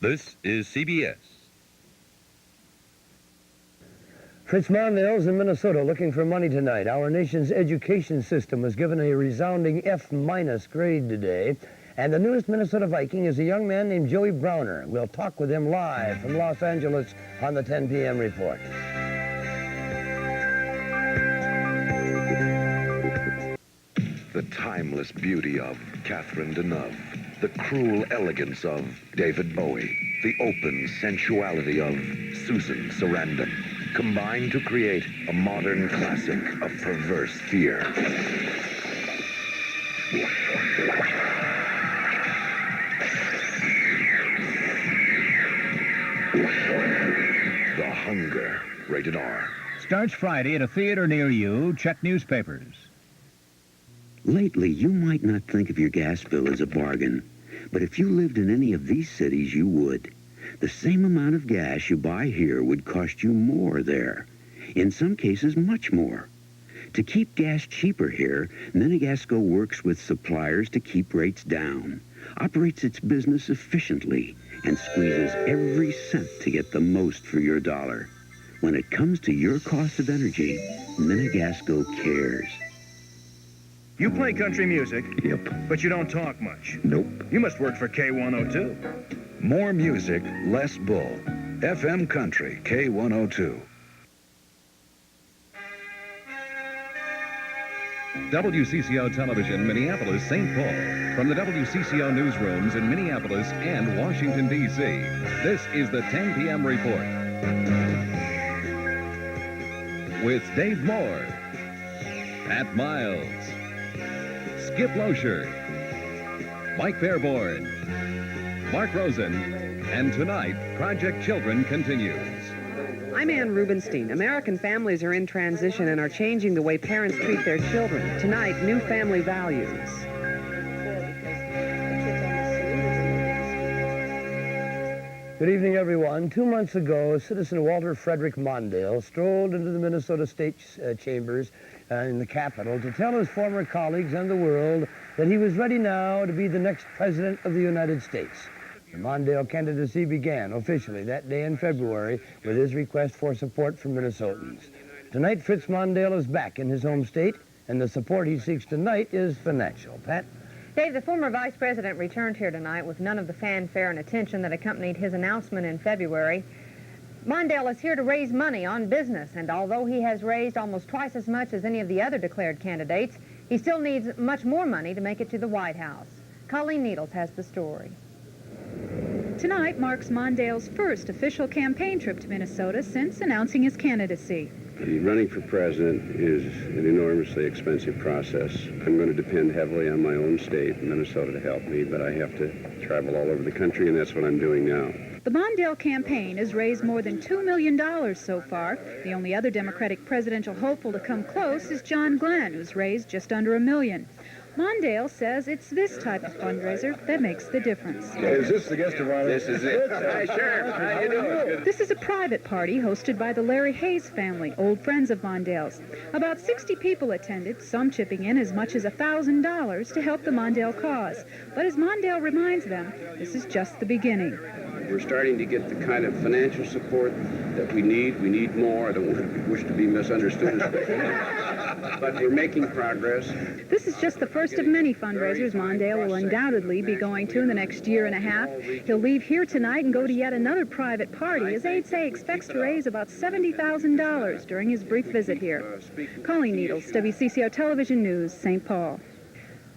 This is CBS. Fritz Mondale's in Minnesota looking for money tonight. Our nation's education system was given a resounding F- grade today. And the newest Minnesota Viking is a young man named Joey Browner. We'll talk with him live from Los Angeles on the 10 p.m. report. The timeless beauty of Catherine Deneuve. The cruel elegance of David Bowie. The open sensuality of Susan Sarandon. Combined to create a modern classic of perverse fear. The Hunger, rated R. Starts Friday at a theater near you. Check newspapers. Lately, you might not think of your gas bill as a bargain, but if you lived in any of these cities, you would. The same amount of gas you buy here would cost you more there. In some cases, much more. To keep gas cheaper here, Minigasco works with suppliers to keep rates down, operates its business efficiently, and squeezes every cent to get the most for your dollar. When it comes to your cost of energy, Minigasco cares. You play country music? Yep. But you don't talk much? Nope. You must work for K102. More music, less bull. FM Country, K102. WCCO Television, Minneapolis, St. Paul. From the WCCO newsrooms in Minneapolis and Washington, D.C., this is the 10 p.m. report. With Dave Moore, Pat Miles, Skip Loescher, Mike Fairborn, Mark Rosen, and tonight, Project Children continues. I'm Ann Rubenstein. American families are in transition and are changing the way parents treat their children. Tonight, new family values. Good evening, everyone. 2 months ago, citizen Walter Frederick Mondale strolled into the Minnesota State chambers in the Capitol to tell his former colleagues and the world that he was ready now to be the next president of the United States. The Mondale candidacy began officially that day in February with his request for support from Minnesotans. Tonight, Fritz Mondale is back in his home state, and the support he seeks tonight is financial. Pat? Dave, the former vice president returned here tonight with none of the fanfare and attention that accompanied his announcement in February. Mondale is here to raise money on business, and although he has raised almost twice as much as any of the other declared candidates, he still needs much more money to make it to the White House. Colleen Needles has the story. Tonight marks Mondale's first official campaign trip to Minnesota since announcing his candidacy. Running for president is an enormously expensive process. I'm going to depend heavily on my own state, Minnesota, to help me, but I have to travel all over the country, and that's what I'm doing now. The Mondale campaign has raised more than $2 million so far. The only other Democratic presidential hopeful to come close is John Glenn, who's raised just under $1 million. Mondale says it's this type of fundraiser that makes the difference. Is this the guest of honor? This is it. Hi, Sheriff. How you doing? This is a private party hosted by the Larry Hayes family, old friends of Mondale's. About 60 people attended, some chipping in as much as $1,000 to help the Mondale cause. But as Mondale reminds them, this is just the beginning. We're starting to get the kind of financial support that we need. We need more. I don't wish to be misunderstood, but we're making progress. This is just the first of many fundraisers Mondale will undoubtedly be going to in the next year and a half. He'll leave here tonight and go to yet another private party. His aides say expects to raise about $70,000 during his brief visit here. Colleen Needles, WCCO Television News, St. Paul.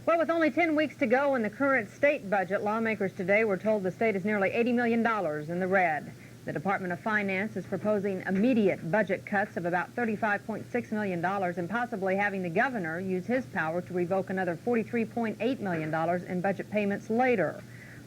Well, with only 10 weeks to go in the current state budget, lawmakers today were told the state is nearly $80 million in the red. The Department of Finance is proposing immediate budget cuts of about $35.6 million and possibly having the governor use his power to revoke another $43.8 million in budget payments later.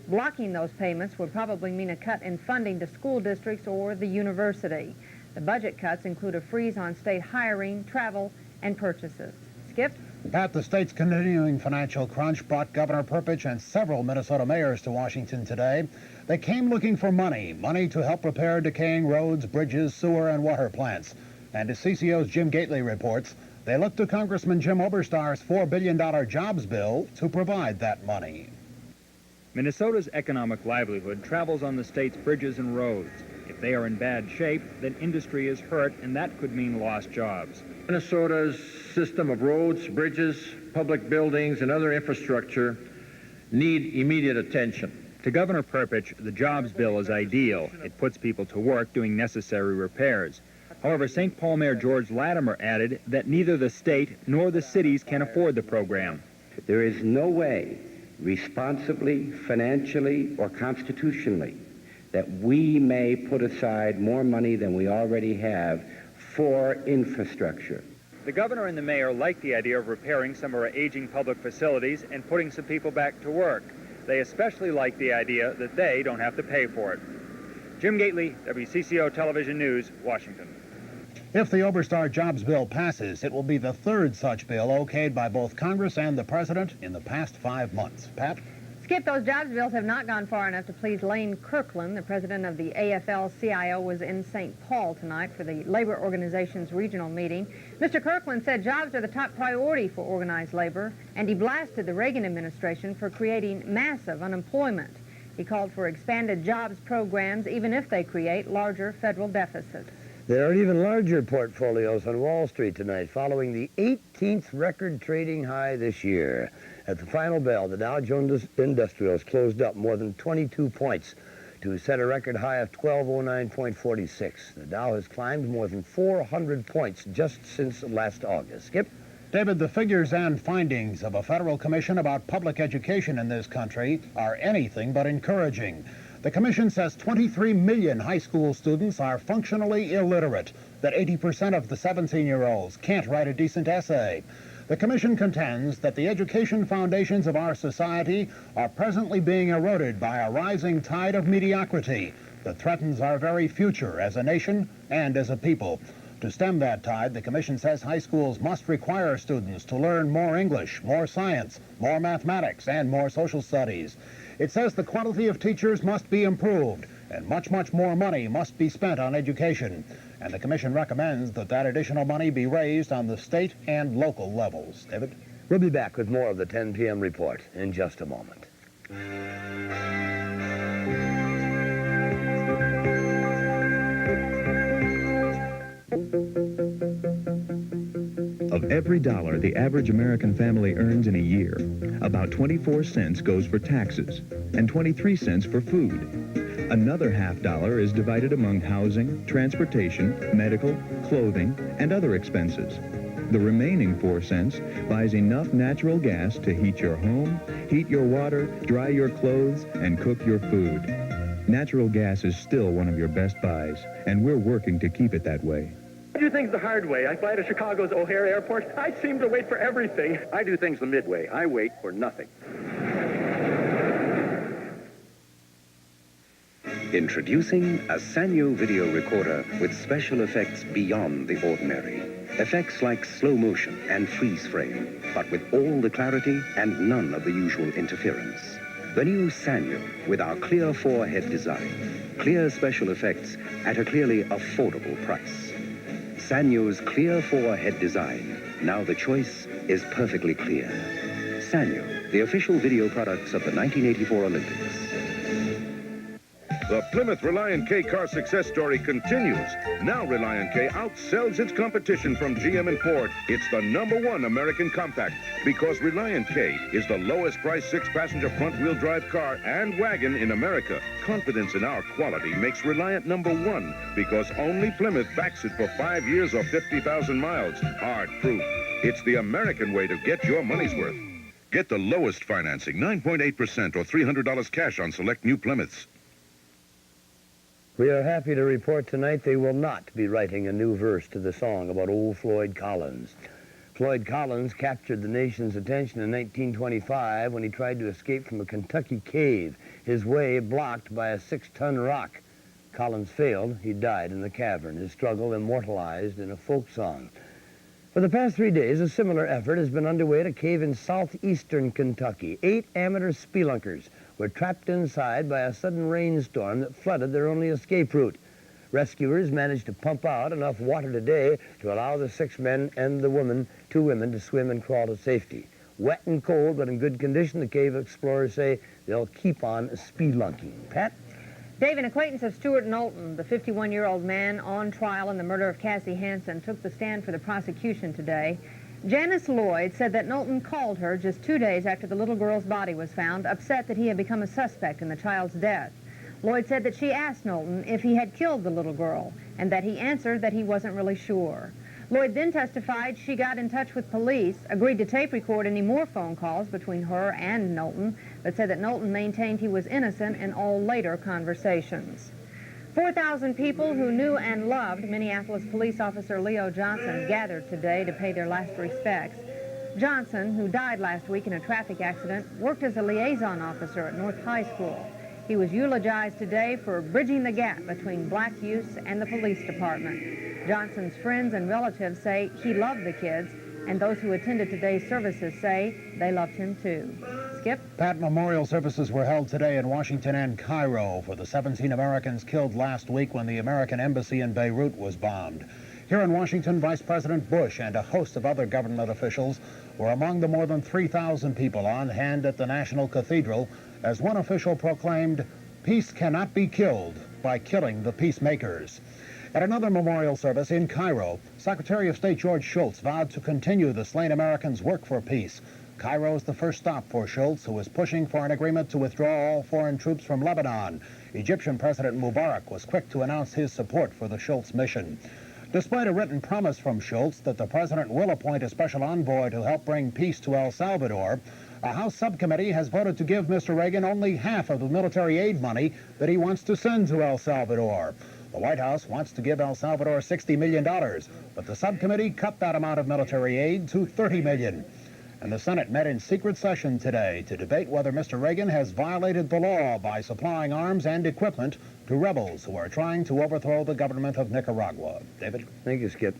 Blocking those payments would probably mean a cut in funding to school districts or the university. The budget cuts include a freeze on state hiring, travel, and purchases. Skip? Pat, the state's continuing financial crunch brought Governor Perpich and several Minnesota mayors to Washington today. They came looking for money to help repair decaying roads, bridges, sewer, and water plants. And as CCO's Jim Gately reports, they look to Congressman Jim Oberstar's $4 billion jobs bill to provide that money. Minnesota's economic livelihood travels on the state's bridges and roads. If they are in bad shape, then industry is hurt, and that could mean lost jobs. Minnesota's system of roads, bridges, public buildings, and other infrastructure need immediate attention. To Governor Perpich, the jobs bill is ideal. It puts people to work doing necessary repairs. However, St. Paul Mayor George Latimer added that neither the state nor the cities can afford the program. There is no way, responsibly, financially, or constitutionally, that we may put aside more money than we already have for infrastructure. The governor and the mayor like the idea of repairing some of our aging public facilities and putting some people back to work. They especially like the idea that they don't have to pay for it. Jim Gately, WCCO Television News, Washington. If the Oberstar jobs bill passes, it will be the third such bill okayed by both Congress and the President in the past 5 months. Pat? Skip, those jobs bills have not gone far enough to please Lane Kirkland. The president of the AFL-CIO was in St. Paul tonight for the labor organization's regional meeting. Mr. Kirkland said jobs are the top priority for organized labor, and he blasted the Reagan administration for creating massive unemployment. He called for expanded jobs programs, even if they create larger federal deficits. There are even larger portfolios on Wall Street tonight, following the 18th record trading high this year. At the final bell, the Dow Jones Industrials closed up more than 22 points to set a record high of 1209.46. The Dow has climbed more than 400 points just since last August. Skip? David, the figures and findings of a federal commission about public education in this country are anything but encouraging. The commission says 23 million high school students are functionally illiterate, that 80% of the 17-year-olds can't write a decent essay. The commission contends that the education foundations of our society are presently being eroded by a rising tide of mediocrity that threatens our very future as a nation and as a people. To stem that tide, the commission says high schools must require students to learn more English, more science, more mathematics, and more social studies. It says the quality of teachers must be improved, and much, much more money must be spent on education. And the commission recommends that that additional money be raised on the state and local levels. David? We'll be back with more of the 10 p.m. report in just a moment. Of every dollar the average American family earns in a year, about 24 cents goes for taxes and 23 cents for food. Another $0.50 is divided among housing, transportation, medical, clothing, and other expenses. The remaining 4 cents buys enough natural gas to heat your home, heat your water, dry your clothes, and cook your food. Natural gas is still one of your best buys, and we're working to keep it that way. I do things the hard way. I fly to Chicago's O'Hare Airport. I seem to wait for everything. I do things the midway. I wait for nothing. Introducing a Sanyo video recorder with special effects beyond the ordinary. Effects like slow motion and freeze frame, but with all the clarity and none of the usual interference. The new Sanyo with our clear 4-head design. Clear special effects at a clearly affordable price. Sanyo's clear 4-head design. Now the choice is perfectly clear. Sanyo, the official video products of the 1984 Olympics. The Plymouth Reliant K car success story continues. Now Reliant K outsells its competition from GM and Ford. It's the #1 American compact because Reliant K is the lowest priced 6-passenger front-wheel drive car and wagon in America. Confidence in our quality makes Reliant #1 because only Plymouth backs it for 5 years or 50,000 miles. Hard proof. It's the American way to get your money's worth. Get the lowest financing, 9.8% or $300 cash on select new Plymouths. We are happy to report tonight they will not be writing a new verse to the song about old Floyd Collins. Floyd Collins captured the nation's attention in 1925 when he tried to escape from a Kentucky cave, his way blocked by a 6-ton rock. Collins failed. He died in the cavern, his struggle immortalized in a folk song. For the past 3 days, a similar effort has been underway at a cave in southeastern Kentucky. 8 amateur spelunkers were trapped inside by a sudden rainstorm that flooded their only escape route. Rescuers managed to pump out enough water today to allow the 6 men and the 2 women to swim and crawl to safety. Wet and cold, but in good condition, the cave explorers say they'll keep on spelunking. Pat? Dave, an acquaintance of Stuart Knowlton, the 51-year-old man on trial in the murder of Cassie Hansen, took the stand for the prosecution today. Janice Lloyd said that Knowlton called her just 2 days after the little girl's body was found, upset that he had become a suspect in the child's death. Lloyd said that she asked Knowlton if he had killed the little girl, and that he answered that he wasn't really sure. Lloyd then testified she got in touch with police, agreed to tape record any more phone calls between her and Knowlton, but said that Knowlton maintained he was innocent in all later conversations. 4,000 people who knew and loved Minneapolis police officer Leo Johnson gathered today to pay their last respects. Johnson, who died last week in a traffic accident, worked as a liaison officer at North High School. He was eulogized today for bridging the gap between black youths and the police department. Johnson's friends and relatives say he loved the kids, and those who attended today's services say they loved him too. Skip? Pat, memorial services were held today in Washington and Cairo for the 17 Americans killed last week when the American embassy in Beirut was bombed. Here in Washington, Vice President Bush and a host of other government officials were among the more than 3,000 people on hand at the National Cathedral as one official proclaimed, "Peace cannot be killed by killing the peacemakers." At another memorial service in Cairo, Secretary of State George Shultz vowed to continue the slain Americans' work for peace. Cairo is the first stop for Shultz, who is pushing for an agreement to withdraw all foreign troops from Lebanon. Egyptian President Mubarak was quick to announce his support for the Shultz mission. Despite a written promise from Shultz that the president will appoint a special envoy to help bring peace to El Salvador, a House subcommittee has voted to give Mr. Reagan only half of the military aid money that he wants to send to El Salvador. The White House wants to give El Salvador $60 million, but the subcommittee cut that amount of military aid to $30 million. And the Senate met in secret session today to debate whether Mr. Reagan has violated the law by supplying arms and equipment to rebels who are trying to overthrow the government of Nicaragua. David? Thank you, Skip.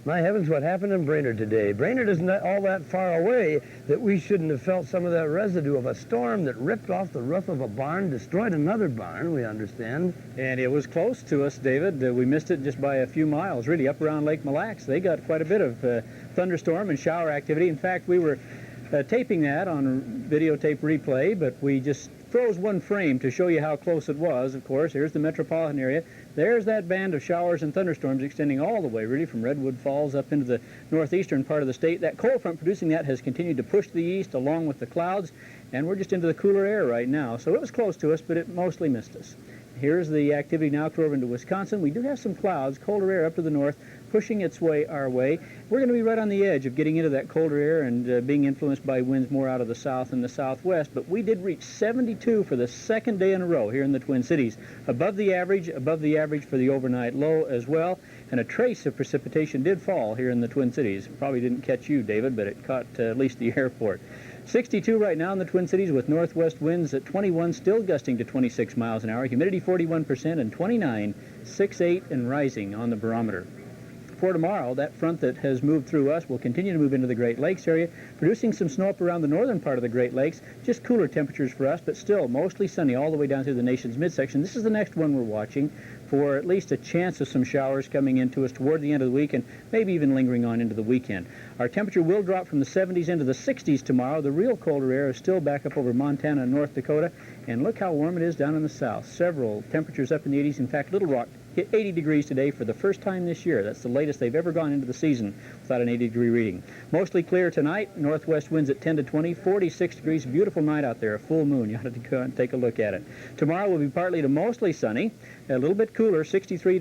My heavens, what happened in Brainerd today? Brainerd isn't all that far away that we shouldn't have felt some of that residue of a storm that ripped off the roof of a barn, destroyed another barn, we understand. And it was close to us, David. We missed it just by a few miles, really, up around Lake Mille Lacs. They got quite a bit of thunderstorm and shower activity. In fact, we were taping that on videotape replay, but we just froze one frame to show you how close it was. Of course, here's the metropolitan area. There's that band of showers and thunderstorms extending all the way, really, from Redwood Falls up into the northeastern part of the state. That cold front producing that has continued to push to the east along with the clouds, and we're just into the cooler air right now. So it was close to us, but it mostly missed us. Here's the activity now over into Wisconsin. We do have some clouds, colder air up to the north, pushing its way our way. We're going to be right on the edge of getting into that colder air and being influenced by winds more out of the south and the southwest. But we did reach 72 for the second day in a row here in the Twin Cities. Above the average for the overnight low as well. And a trace of precipitation did fall here in the Twin Cities. Probably didn't catch you, David, but it caught at least the airport. 62 right now in the Twin Cities with northwest winds at 21, still gusting to 26 miles an hour. Humidity 41% and 29, 6.8 and rising on the barometer. For tomorrow, that front that has moved through us will continue to move into the Great Lakes area, producing some snow up around the northern part of the Great Lakes. Just cooler temperatures for us, but still mostly sunny all the way down through the nation's midsection. This is the next one we're watching for at least a chance of some showers coming into us toward the end of the week and maybe even lingering on into the weekend. Our temperature will drop from the 70s into the 60s tomorrow. The real colder air is still back up over Montana and North Dakota. And look how warm it is down in the south. Several temperatures up in the 80s. In fact, Little Rock hit 80 degrees today for the first time this year. That's the latest they've ever gone into the season without an 80-degree reading. Mostly clear tonight. Northwest winds at 10 to 20, 46 degrees. Beautiful night out there, a full moon. You ought to go and take a look at it. Tomorrow will be partly to mostly sunny, a little bit cooler, 63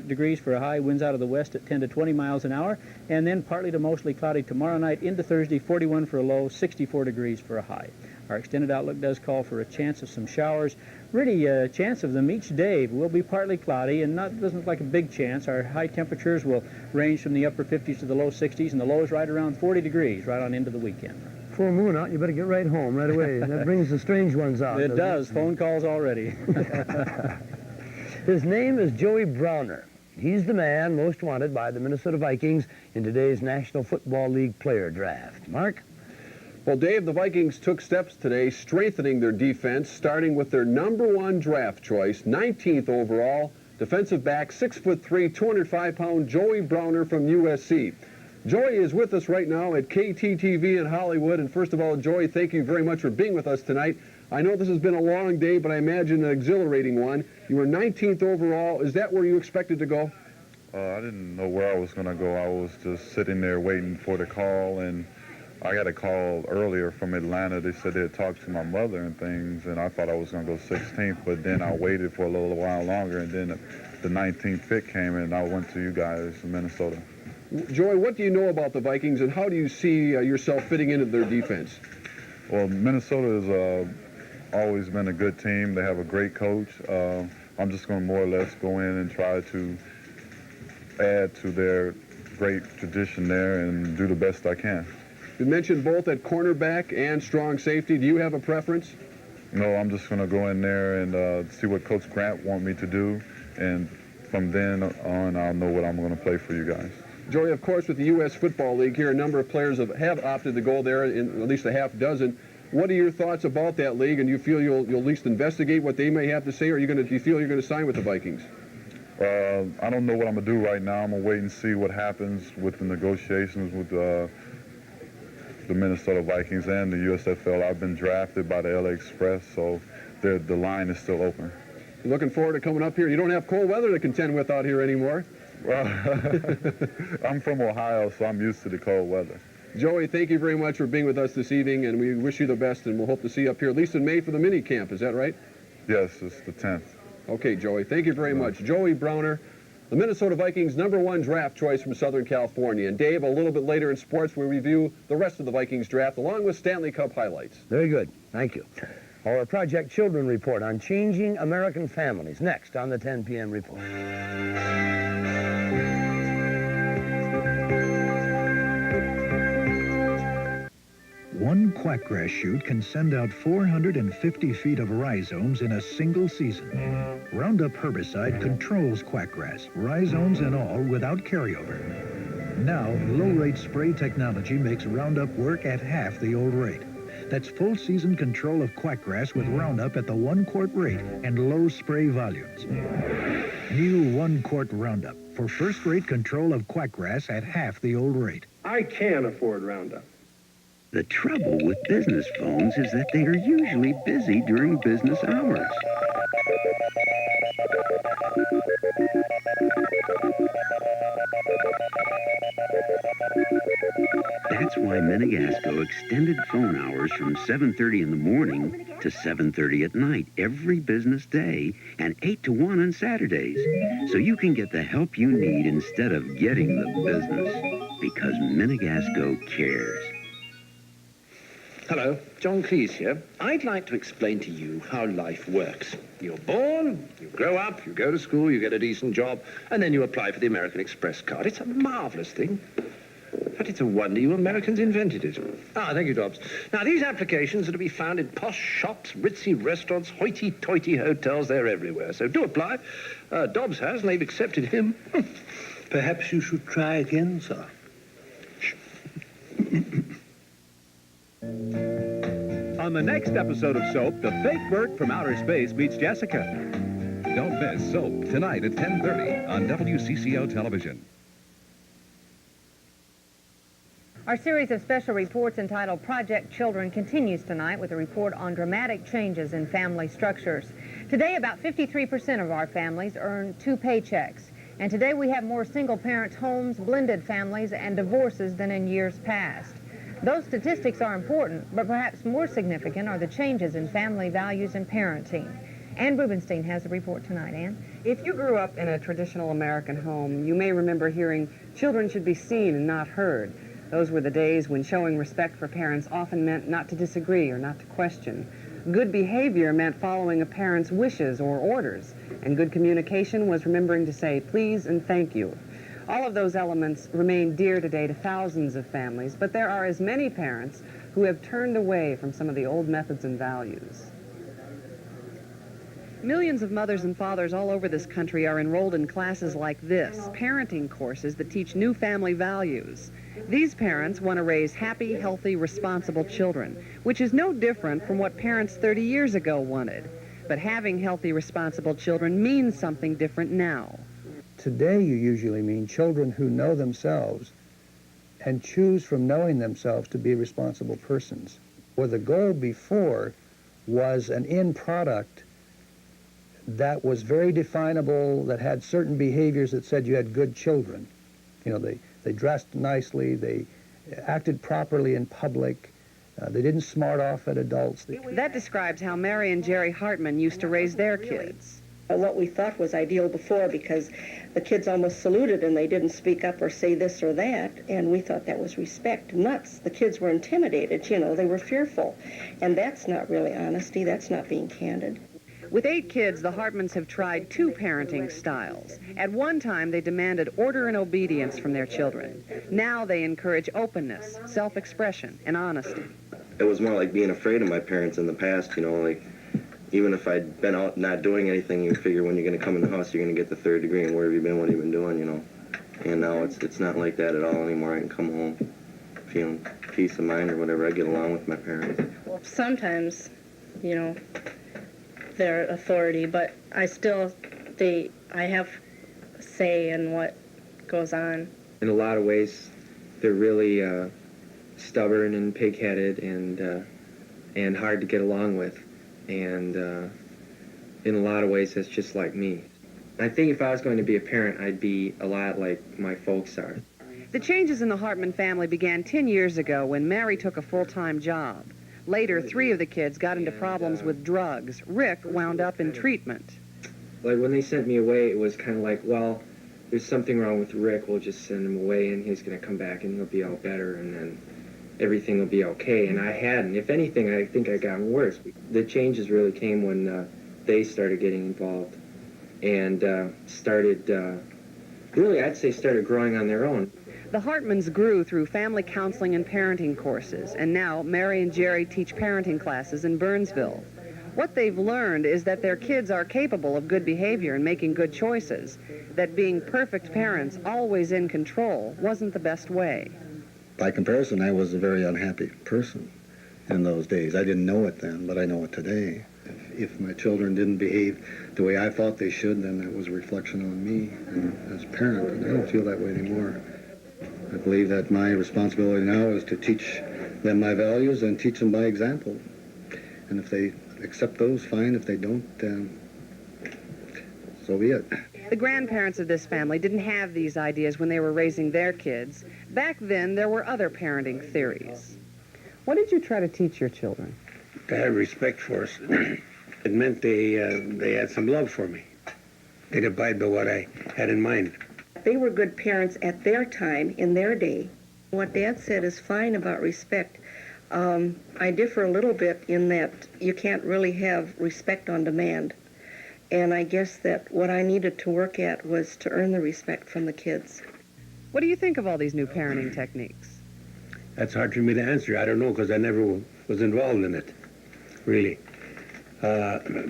degrees for a high, winds out of the west at 10 to 20 miles an hour, and then partly to mostly cloudy tomorrow night into Thursday, 41 for a low, 64 degrees for a high. Our extended outlook does call for a chance of some showers. Really, a chance of them each day will be partly cloudy and doesn't look like a big chance. Our high temperatures will range from the upper 50s to the low 60s, and the lows right around 40 degrees right on into the weekend. Full moon out, you better get right home right away. That brings the strange ones out. It does. Phone calls already. His name is Joey Browner. He's the man most wanted by the Minnesota Vikings in today's National Football League player draft. Mark? Well, Dave, the Vikings took steps today strengthening their defense, starting with their #1 draft choice, 19th overall, defensive back, 6'3", 205-pound Joey Browner from USC. Joey is with us right now at KTTV in Hollywood. And first of all, Joey, thank you very much for being with us tonight. I know this has been a long day, but I imagine an exhilarating one. You were 19th overall. Is that where you expected to go? I didn't know where I was going to go. I was just sitting there waiting for the call, and I got a call earlier from Atlanta. They said they had talked to my mother and things, and I thought I was going to go 16th, but then I waited for a little while longer, and then the 19th pick came, and I went to you guys in Minnesota. Joey, what do you know about the Vikings, and how do you see yourself fitting into their defense? Well, Minnesota has always been a good team. They have a great coach. I'm just going to more or less go in and try to add to their great tradition there and do the best I can. You mentioned both at cornerback and strong safety. Do you have a preference? No, I'm just going to go in there and see what Coach Grant wants me to do, and from then on, I'll know what I'm going to play for you guys. Joey, of course, with the U.S. Football League here, a number of players have opted to go there, in at least a half dozen. What are your thoughts about that league, and do you feel you'll at least investigate what they may have to say, or do you feel you're going to sign with the Vikings? I don't know what I'm going to do right now. I'm going to wait and see what happens with the negotiations with the Minnesota Vikings and the USFL. I've been drafted by the LA Express, so the line is still open. Looking forward to coming up here. You don't have cold weather to contend with out here anymore. Well, I'm from Ohio, so I'm used to the cold weather. Joey, thank you very much for being with us this evening, and we wish you the best, and we'll hope to see you up here at least in May for the mini camp. Is that right? Yes, it's the 10th. Okay, Joey, thank you very much. Joey Browner, the Minnesota Vikings' #1 draft choice from Southern California. And Dave, a little bit later in sports, we'll review the rest of the Vikings draft along with Stanley Cup highlights. Very good. Thank you. Our Project Children report on changing American families next on the 10 p.m. report. One quackgrass shoot can send out 450 feet of rhizomes in a single season. Roundup herbicide controls quackgrass, rhizomes and all, without carryover. Now, low-rate spray technology makes Roundup work at half the old rate. That's full season control of quackgrass with Roundup at the 1-quart rate and low spray volumes. New 1-quart Roundup for first-rate control of quackgrass at half the old rate. I can afford Roundup. The trouble with business phones is that they are usually busy during business hours. That's why Menegasco extended phone hours from 7:30 in the morning to 7:30 at night every business day and 8 to 1 on Saturdays, so you can get the help you need instead of getting the business, because Menegasco cares. Hello, John Cleese here. I'd like to explain to you how life works. You're born, you grow up, you go to school, you get a decent job, and then you apply for the American Express card. It's a marvelous thing. But it's a wonder you Americans invented it. Ah, thank you, Dobbs. Now, these applications are to be found in posh shops, ritzy restaurants, hoity-toity hotels. They're everywhere. So do apply. Dobbs has, and they've accepted him. Perhaps you should try again, sir. On the next episode of Soap, the fake Bert from outer space meets Jessica. Don't miss Soap tonight at 10:30 on WCCO Television. Our series of special reports entitled Project Children continues tonight with a report on dramatic changes in family structures. Today, about 53% of our families earn 2 paychecks. And today we have more single-parent homes, blended families, and divorces than in years past. Those statistics are important, but perhaps more significant are the changes in family values and parenting. Ann Rubenstein has a report tonight. Ann? If you grew up in a traditional American home, you may remember hearing, "Children should be seen and not heard." Those were the days when showing respect for parents often meant not to disagree or not to question. Good behavior meant following a parent's wishes or orders, and good communication was remembering to say please and thank you. All of those elements remain dear today to thousands of families, but there are as many parents who have turned away from some of the old methods and values. Millions of mothers and fathers all over this country are enrolled in classes like this, parenting courses that teach new family values. These parents want to raise happy, healthy, responsible children, which is no different from what parents 30 years ago wanted. But having healthy, responsible children means something different now. Today, you usually mean children who know themselves and choose from knowing themselves to be responsible persons. Where the goal before was an end product that was very definable, that had certain behaviors that said you had good children. You know, they dressed nicely, they acted properly in public, they didn't smart off at adults. That describes how Mary and Jerry Hartman used to raise their kids. What we thought was ideal before, because the kids almost saluted and they didn't speak up or say this or that, and we thought that was respect. Nuts. The kids were intimidated, you know, they were fearful. And that's not really honesty, that's not being candid. With 8 kids, the Hartmans have tried 2 parenting styles. At one time, they demanded order and obedience from their children. Now they encourage openness, self-expression, and honesty. It was more like being afraid of my parents in the past, you know, like even if I'd been out not doing anything, you figure when you're going to come in the house, you're going to get the 3rd degree, and where have you been, what have you been doing, you know. And now it's not like that at all anymore. I can come home feeling peace of mind or whatever. I get along with my parents. Sometimes, you know, they're authority, but I have a say in what goes on. In a lot of ways, they're really stubborn and pig-headed and hard to get along with. And in a lot of ways, that's just like me. I think if I was going to be a parent, I'd be a lot like my folks are. The changes in the Hartman family began 10 years ago when Mary took a full-time job. Later, 3 of the kids got into problems with drugs. Rick wound up in treatment. Like when they sent me away, it was kind of like, well, there's something wrong with Rick. We'll just send him away and he's going to come back and he'll be all better and then everything will be okay. And I hadn't. If anything, I think I got worse. The changes really came when they started getting involved and started growing on their own. The Hartmans grew through family counseling and parenting courses, and now Mary and Jerry teach parenting classes in Burnsville. What they've learned is that their kids are capable of good behavior and making good choices, that being perfect parents, always in control, wasn't the best way. By comparison, I was a very unhappy person in those days. I didn't know it then, but I know it today. If my children didn't behave the way I thought they should, then that was a reflection on me. And as a parent, I don't feel that way anymore. I believe that my responsibility now is to teach them my values and teach them by example. And if they accept those, fine. If they don't, so be it. The grandparents of this family didn't have these ideas when they were raising their kids. Back then, there were other parenting theories. What did you try to teach your children? To have respect for us. It meant they had some love for me. They'd abide by what I had in mind. They were good parents at their time, in their day. What Dad said is fine about respect. I differ a little bit in that you can't really have respect on demand. And I guess that what I needed to work at was to earn the respect from the kids. What do you think of all these new parenting techniques? That's hard for me to answer. I don't know, because I never was involved in it, really.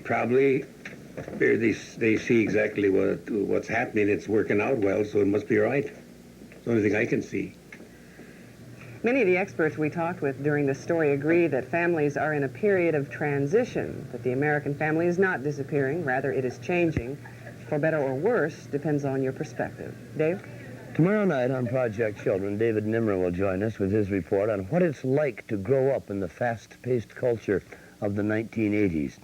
Probably they see exactly what's happening. It's working out well, so it must be right. It's the only thing I can see. Many of the experts we talked with during this story agree that families are in a period of transition, that the American family is not disappearing, rather it is changing. For better or worse, depends on your perspective. Dave? Tomorrow night on Project Children, David Nimmer will join us with his report on what it's like to grow up in the fast-paced culture of the 1980s.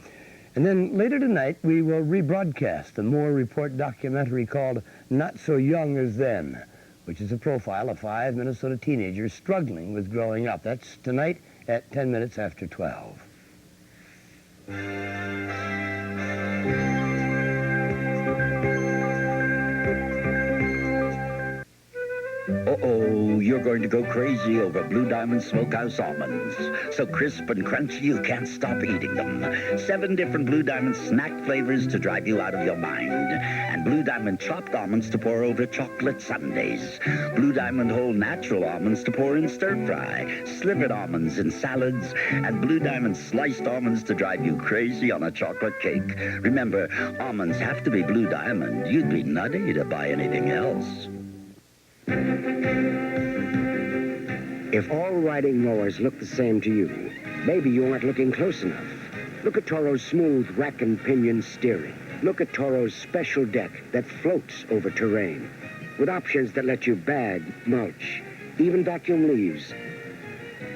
And then later tonight, we will rebroadcast the Moore Report documentary called Not So Young as Then, which is a profile of 5 Minnesota teenagers struggling with growing up. That's tonight at 10 minutes after 12. Uh-oh, you're going to go crazy over Blue Diamond Smokehouse almonds. So crisp and crunchy, you can't stop eating them. 7 different Blue Diamond snack flavors to drive you out of your mind. And Blue Diamond chopped almonds to pour over chocolate sundaes. Blue Diamond whole natural almonds to pour in stir-fry. Slivered almonds in salads. And Blue Diamond sliced almonds to drive you crazy on a chocolate cake. Remember, almonds have to be Blue Diamond. You'd be nutty to buy anything else. If all riding mowers look the same to you, maybe you aren't looking close enough. Look at Toro's smooth rack and pinion steering. Look at Toro's special deck that floats over terrain, with options that let you bag, mulch, even vacuum leaves.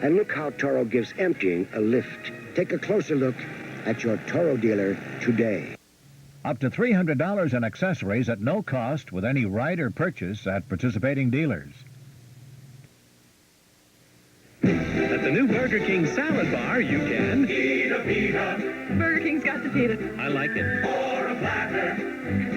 And look how Toro gives emptying a lift. Take a closer look at your Toro dealer today. Up to $300 in accessories at no cost with any rider purchase at participating dealers. At the new Burger King salad bar, you can eat a pita. Burger King's got the pita. I like it. Or a platter.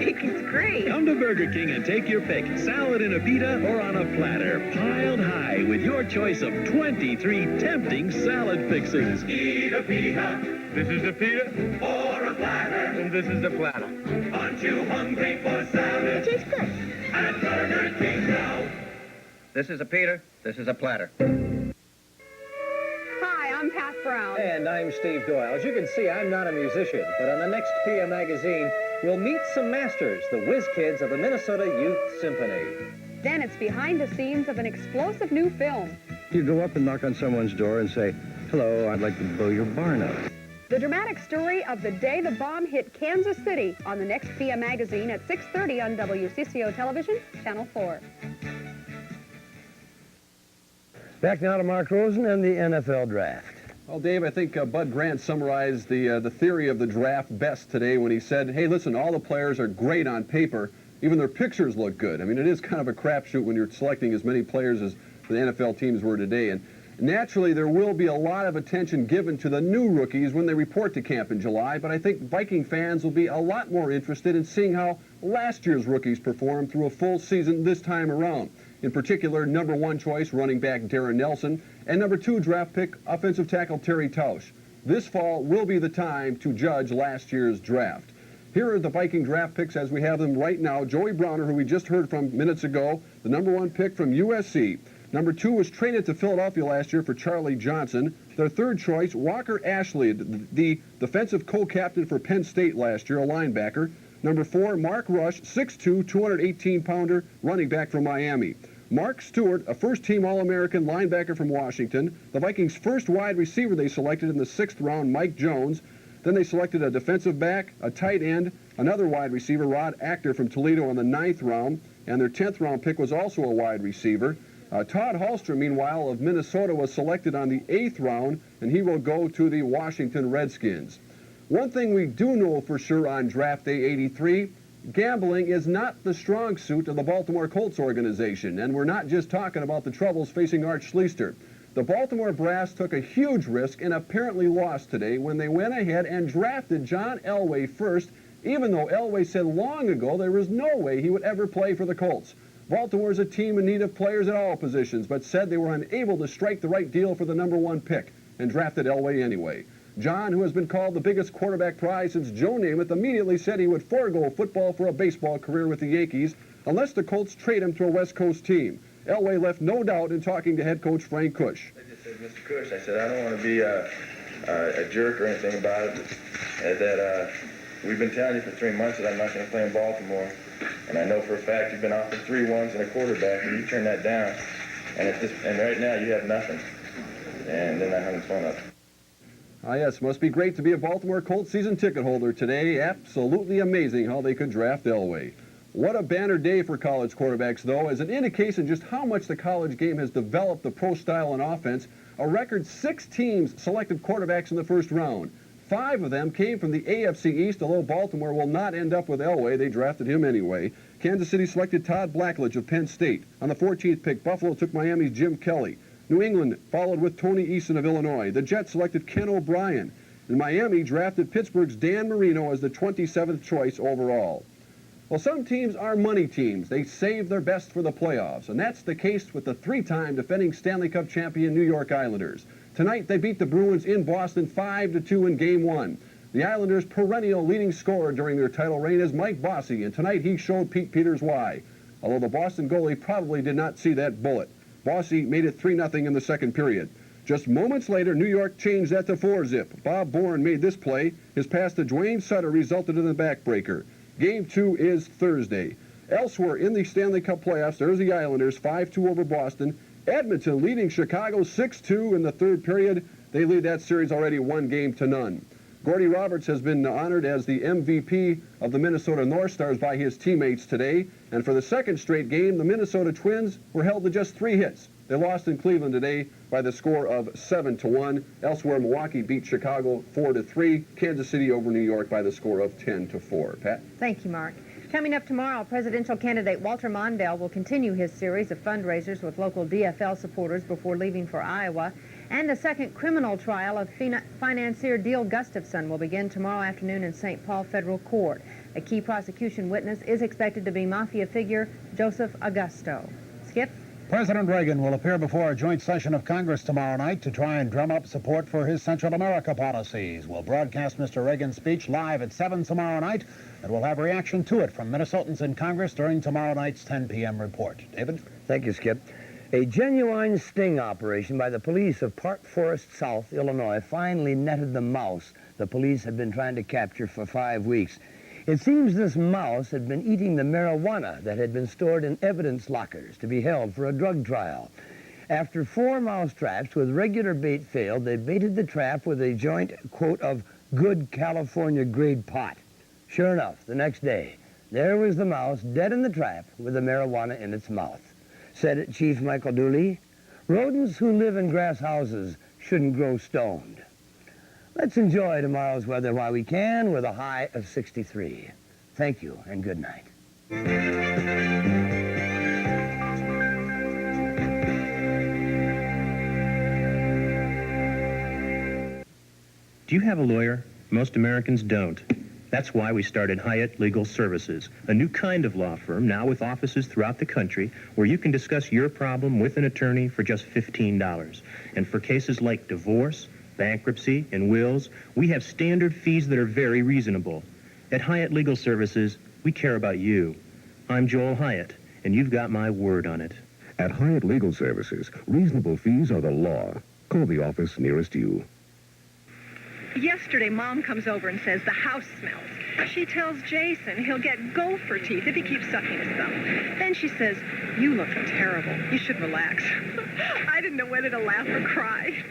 It's great. Come to Burger King and take your pick. Salad in a pita or on a platter, piled high with your choice of 23 tempting salad fixings. Eat a pita. This is the pita. Or a platter. And this is the platter. Aren't you hungry for salad? It tastes good. At Burger King now. This is a pita. This is a platter. I'm Pat Brown. And I'm Steve Doyle. As you can see, I'm not a musician, but on the next PM magazine, we'll meet some masters, the whiz kids of the Minnesota Youth Symphony. Then it's behind the scenes of an explosive new film. You go up and knock on someone's door and say, "Hello, I'd like to blow your barn up." The dramatic story of the day the bomb hit Kansas City on the next PM magazine at 6:30 on WCCO Television, Channel 4. Back now to Mark Rosen and the NFL draft. Well, Dave, I think Bud Grant summarized the theory of the draft best today when he said, hey, listen, all the players are great on paper. Even their pictures look good. I mean, it is kind of a crapshoot when you're selecting as many players as the NFL teams were today. And naturally, there will be a lot of attention given to the new rookies when they report to camp in July, but I think Viking fans will be a lot more interested in seeing how last year's rookies performed through a full season this time around. In particular, number 1 choice running back Darren Nelson and number 2 draft pick offensive tackle Terry Tausch. This fall will be the time to judge last year's draft. Here are the Viking draft picks as we have them right now. Joey Browner, who we just heard from minutes ago, the number 1 pick from USC. Number 2 was traded to Philadelphia last year for Charlie Johnson. Their 3rd choice, Walker Ashley, the defensive co-captain for Penn State last year, a linebacker. Number 4, Mark Rush, 6'2", 218-pounder, running back from Miami. Mark Stewart, a first-team All-American linebacker from Washington. The Vikings' first wide receiver they selected in the 6th round, Mike Jones. Then they selected a defensive back, a tight end, another wide receiver, Rod Actor from Toledo in the 9th round. And their 10th round pick was also a wide receiver. Todd Hallstrom, meanwhile, of Minnesota, was selected on the 8th round, and he will go to the Washington Redskins. One thing we do know for sure on draft day 83, gambling is not the strong suit of the Baltimore Colts organization, and we're not just talking about the troubles facing Art Schlichter. The Baltimore Brass took a huge risk and apparently lost today when they went ahead and drafted John Elway first, even though Elway said long ago there was no way he would ever play for the Colts. Baltimore is a team in need of players at all positions, but said they were unable to strike the right deal for the number 1 pick and drafted Elway anyway. John, who has been called the biggest quarterback prize since Joe Namath, immediately said he would forego football for a baseball career with the Yankees unless the Colts trade him to a West Coast team. Elway left no doubt in talking to head coach Frank Kush. I just said, Mr. Kush, I said, I don't want to be a jerk or anything about it. We've been telling you for 3 months that I'm not going to play in Baltimore. And I know for a fact you've been offered 3 ones and a quarterback, and you turned that down. And right now you have nothing. And then I hung the phone up. Ah, yes, must be great to be a Baltimore Colts season ticket holder today. Absolutely amazing how they could draft Elway. What a banner day for college quarterbacks, though, as an indication just how much the college game has developed the pro style and offense. A record 6 teams selected quarterbacks in the first round. 5 of them came from the AFC East, although Baltimore will not end up with Elway. They drafted him anyway. Kansas City selected Todd Blackledge of Penn State. On the 14th pick, Buffalo took Miami's Jim Kelly. New England followed with Tony Eason of Illinois. The Jets selected Ken O'Brien. And Miami drafted Pittsburgh's Dan Marino as the 27th choice overall. Well, some teams are money teams. They save their best for the playoffs, and that's the case with the 3-time defending Stanley Cup champion New York Islanders. Tonight, they beat the Bruins in Boston 5-2 in Game 1. The Islanders' perennial leading scorer during their title reign is Mike Bossy, and tonight he showed Pete Peters why. Although the Boston goalie probably did not see that bullet. Bossy made it 3-0 in the second period. Just moments later, New York changed that to 4-zip. Bob Bourne made this play. His pass to Dwayne Sutter resulted in the backbreaker. Game 2 is Thursday. Elsewhere in the Stanley Cup playoffs, there's the Islanders, 5-2 over Boston. Edmonton leading Chicago 6-2 in the third period. They lead that series already 1-0. Gordy Roberts has been honored as the MVP of the Minnesota North Stars by his teammates today. And for the second straight game, the Minnesota Twins were held to just 3 hits. They lost in Cleveland today by the score of 7-1. Elsewhere, Milwaukee beat Chicago 4-3. Kansas City over New York by the score of 10-4. Pat? Thank you, Mark. Coming up tomorrow, presidential candidate Walter Mondale will continue his series of fundraisers with local DFL supporters before leaving for Iowa. And the second criminal trial of financier Dale Gustafson will begin tomorrow afternoon in St. Paul Federal Court. A key prosecution witness is expected to be mafia figure Joseph Augusto. Skip? President Reagan will appear before a joint session of Congress tomorrow night to try and drum up support for his Central America policies. We'll broadcast Mr. Reagan's speech live at 7 tomorrow night, and we'll have reaction to it from Minnesotans in Congress during tomorrow night's 10 p.m. report. David? Thank you, Skip. A genuine sting operation by the police of Park Forest South, Illinois, finally netted the mouse the police had been trying to capture for 5 weeks. It seems this mouse had been eating the marijuana that had been stored in evidence lockers to be held for a drug trial. After 4 mouse traps with regular bait failed, they baited the trap with a joint, quote, of good California grade pot. Sure enough, the next day, there was the mouse dead in the trap with the marijuana in its mouth. Said Chief Michael Dooley, rodents who live in grass houses shouldn't grow stoned. Let's enjoy tomorrow's weather while we can with a high of 63. Thank you and good night. Do you have a lawyer? Most Americans don't. That's why we started Hyatt Legal Services, a new kind of law firm now with offices throughout the country where you can discuss your problem with an attorney for just $15. And for cases like divorce, bankruptcy, and wills, we have standard fees that are very reasonable. At Hyatt Legal Services, we care about you. I'm Joel Hyatt, and you've got my word on it. At Hyatt Legal Services, reasonable fees are the law. Call the office nearest you. Yesterday, Mom comes over and says the house smells. She tells Jason he'll get gopher teeth if he keeps sucking his thumb. Then she says, you look terrible. You should relax. I didn't know whether to laugh or cry.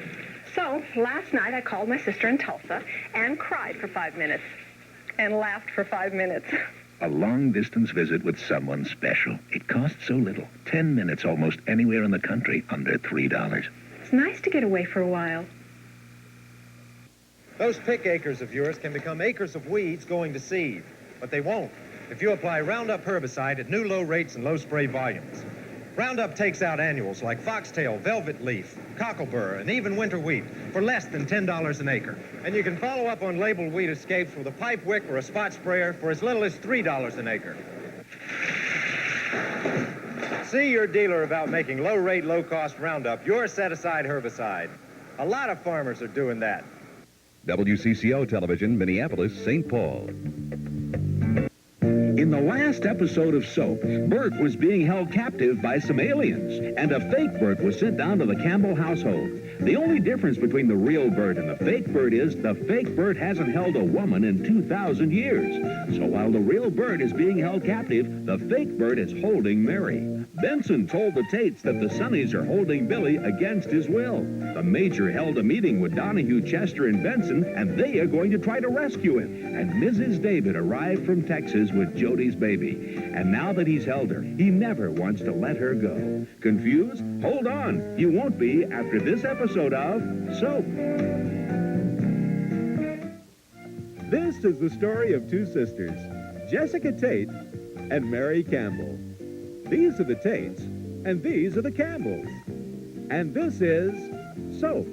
So, last night I called my sister in Tulsa and cried for 5 minutes and laughed for 5 minutes. A long-distance visit with someone special. It costs so little. 10 minutes almost anywhere in the country, under $3. It's nice to get away for a while. Those pick acres of yours can become acres of weeds going to seed, but they won't if you apply Roundup herbicide at new low rates and low spray volumes. Roundup takes out annuals like foxtail, velvet leaf, cocklebur, and even winter wheat for less than $10 an acre. And you can follow up on labeled weed escapes with a pipe wick or a spot sprayer for as little as $3 an acre. See your dealer about making low-rate, low-cost Roundup your set-aside herbicide. A lot of farmers are doing that. WCCO Television, Minneapolis, St. Paul. In the last episode of Soap, Bert was being held captive by some aliens, and a fake Bert was sent down to the Campbell household. The only difference between the real Bert and the fake Bert is the fake Bert hasn't held a woman in 2,000 years. So while the real Bert is being held captive, the fake Bert is holding Mary. Benson told the Tates that the Sonnies are holding Billy against his will. The Major held a meeting with Donahue, Chester, and Benson, and they are going to try to rescue him. And Mrs. David arrived from Texas with Jody's baby. And now that he's held her, he never wants to let her go. Confused? Hold on. You won't be after this episode of Soap. This is the story of two sisters, Jessica Tate and Mary Campbell. These are the Tates, and these are the Campbells. And this is Soap.